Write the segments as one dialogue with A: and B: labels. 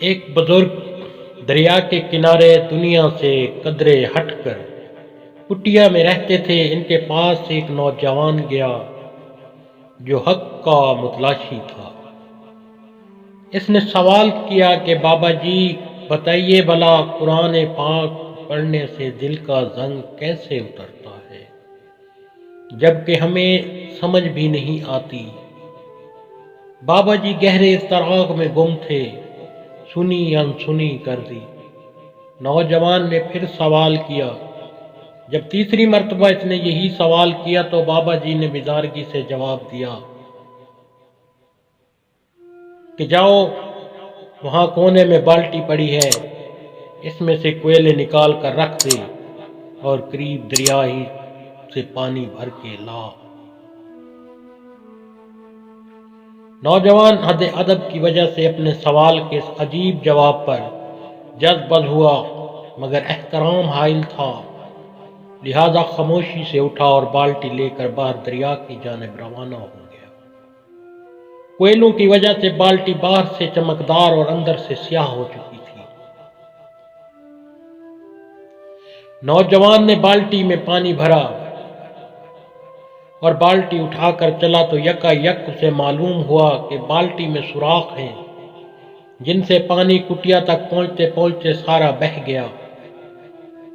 A: ایک بزرگ دریا کے کنارے دنیا سے قدرے ہٹ کر کٹیا میں رہتے تھے۔ ان کے پاس ایک نوجوان گیا جو حق کا متلاشی تھا۔ اس نے سوال کیا کہ بابا جی بتائیے بھلا قرآن پاک پڑھنے سے دل کا زنگ کیسے اترتا ہے جبکہ ہمیں سمجھ بھی نہیں آتی۔ بابا جی گہرے اضطراب میں گم تھے، سنی انسنی کر دی۔ نوجوان نے پھر سوال کیا۔ جب تیسری مرتبہ اس نے یہی سوال کیا تو بابا جی نے بیدارگی سے جواب دیا کہ جاؤ، وہاں کونے میں بالٹی پڑی ہے، اس میں سے کوئلے نکال کر رکھ دے اور قریب دریا ہی سے پانی بھر کے لا۔ نوجوان حد ادب کی وجہ سے اپنے سوال کے اس عجیب جواب پر جذب ہوا مگر احترام حائل تھا، لہذا خاموشی سے اٹھا اور بالٹی لے کر باہر دریا کی جانب روانہ ہو گیا۔ کوئلوں کی وجہ سے بالٹی باہر سے چمکدار اور اندر سے سیاہ ہو چکی تھی۔ نوجوان نے بالٹی میں پانی بھرا اور بالٹی اٹھا کر چلا تو یکا یک اسے معلوم ہوا کہ بالٹی میں سوراخ ہیں جن سے پانی کٹیا تک پہنچتے پہنچتے سارا بہہ گیا۔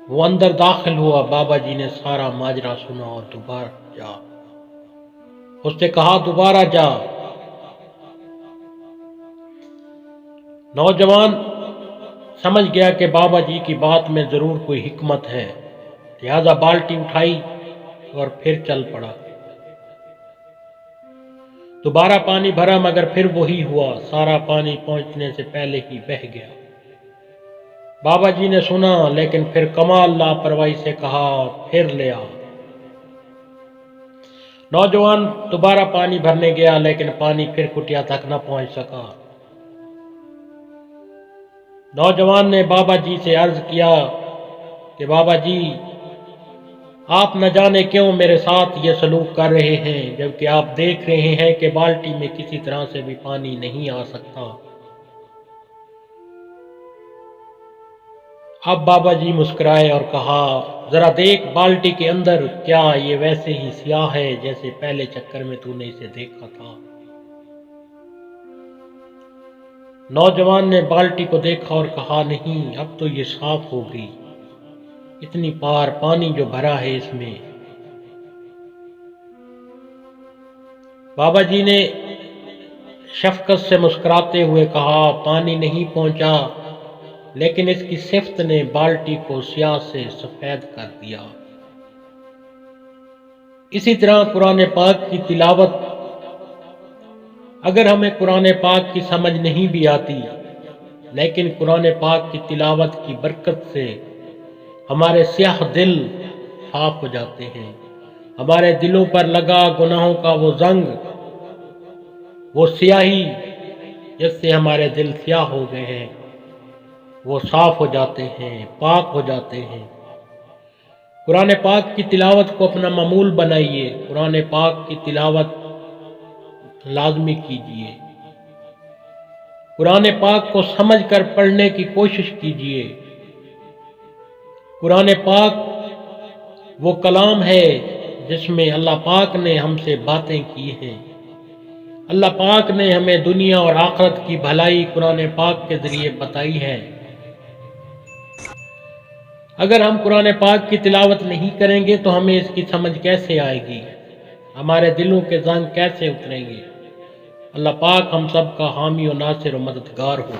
A: وہ اندر داخل ہوا۔ بابا جی نے سارا ماجرا سنا اور دوبارہ جا اس سے کہا دوبارہ جا۔ نوجوان سمجھ گیا کہ بابا جی کی بات میں ضرور کوئی حکمت ہے، لہذا بالٹی اٹھائی اور پھر چل پڑا۔ دوبارہ پانی بھرا مگر پھر وہی ہوا، سارا پانی پہنچنے سے پہلے ہی بہہ گیا۔ بابا جی نے سنا لیکن پھر کمال لاپرواہی سے کہا پھر لے آ۔ نوجوان دوبارہ پانی بھرنے گیا لیکن پانی پھر کٹیا تک نہ پہنچ سکا۔ نوجوان نے بابا جی سے عرض کیا کہ بابا جی آپ نہ جانے کیوں میرے ساتھ یہ سلوک کر رہے ہیں جبکہ آپ دیکھ رہے ہیں کہ بالٹی میں کسی طرح سے بھی پانی نہیں آ سکتا۔ اب بابا جی مسکرائے اور کہا ذرا دیکھ بالٹی کے اندر، کیا یہ ویسے ہی سیاہ ہے جیسے پہلے چکر میں تو نے اسے دیکھا تھا؟ نوجوان نے بالٹی کو دیکھا اور کہا نہیں، اب تو یہ صاف ہو گئی، اتنی پار پانی جو بھرا ہے اس میں۔ بابا جی نے شفقت سے مسکراتے ہوئے کہا پانی نہیں پہنچا لیکن اس کی صفت نے بالٹی کو سیاہ سے سفید کر دیا۔ اسی طرح قرآن پاک کی تلاوت، اگر ہمیں قرآن پاک کی سمجھ نہیں بھی آتی لیکن قرآن پاک کی تلاوت کی برکت سے ہمارے سیاہ دل صاف ہو جاتے ہیں۔ ہمارے دلوں پر لگا گناہوں کا وہ زنگ، وہ سیاہی جس سے ہمارے دل سیاہ ہو گئے ہیں، وہ صاف ہو جاتے ہیں، پاک ہو جاتے ہیں۔ قرآن پاک کی تلاوت کو اپنا معمول بنائیے، قرآن پاک کی تلاوت لازمی کیجیے، قرآن پاک کو سمجھ کر پڑھنے کی کوشش کیجیے۔ قرآن پاک وہ کلام ہے جس میں اللہ پاک نے ہم سے باتیں کی ہیں۔ اللہ پاک نے ہمیں دنیا اور آخرت کی بھلائی قرآن پاک کے ذریعے بتائی ہے۔ اگر ہم قرآن پاک کی تلاوت نہیں کریں گے تو ہمیں اس کی سمجھ کیسے آئے گی؟ ہمارے دلوں کے زنگ کیسے اتریں گے؟ اللہ پاک ہم سب کا حامی و ناصر و مددگار ہو۔